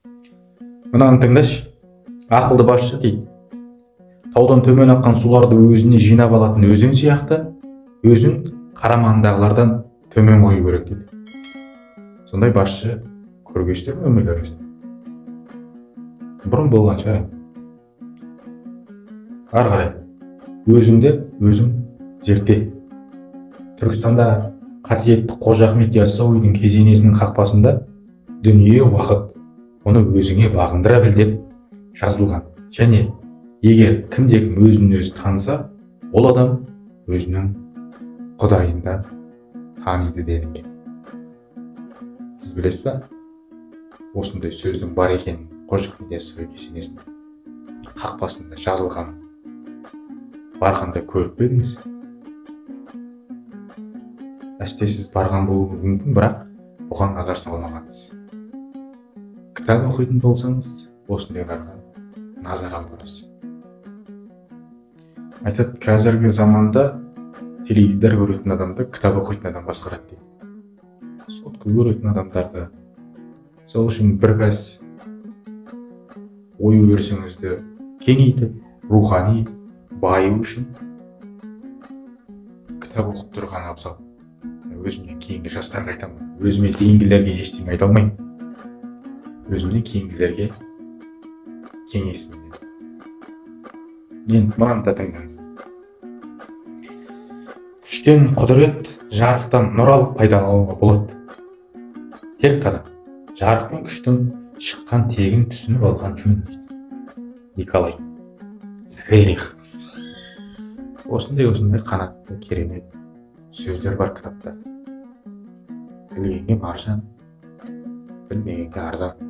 Мынаны тыңдашы. Ақылды басшы дейді. Таудан төмен аққан суларды өзіне жинап алатын өзен сияқты, өзін қарамағындағылардан төмен қою керек дейді. Сондай басшы көргенсіздер ме өмірлеріңізде? Бұрын болған шығар. Ары қарай өзіңді өзің зерте. Түркістанда қасиетті Қожа Ахмет Яссауидің кезенесінің қақпасында дүние уақыт, оны өзіңе бағындыра біл деп жазылған. Және егер кімде-кім өзін өзі таныса, ол адам өзінің Құдайын да таниды делінген. Сіз білесіз ба? Осындай сөздің бар екенін Қожа Ахмет Яссауи кесенесінің қақпасында жазылған. Барғанда көріп пе едіңіз? Әсте сіз барған болуыңыз мүмкін, бірақ бұған назар салмағансыз. Кітап оқитын болсаңыз, осындайларға назар аударасыз. Айтады, қазіргі заманда теледидар көретін адамды кітап оқитын адам басқарады дейді. Сотка көретін адамдарды. Сол үшін біраз ой өрісіңізді кеңейтіп, рухани байу үшін кітап оқып тұрған абзал. Өзімнен кейінгі жастарға айтамын. Өзіме дейінгілерге ештеңе айта алмаймын. Өзімнен кейінгілерге кеңесім беремін. Енді мынаны да тыңдаңыз. Күштен құдірет, жарықтан нұр алып пайдалануға болады. Тек қана жарық пен күштің шыққан тегін түсініп алған жөн дейді Николай Рерих. Осындай қанатты, керемет сөздер бар кітапта. Білгенге маржан, білмегенге арзан.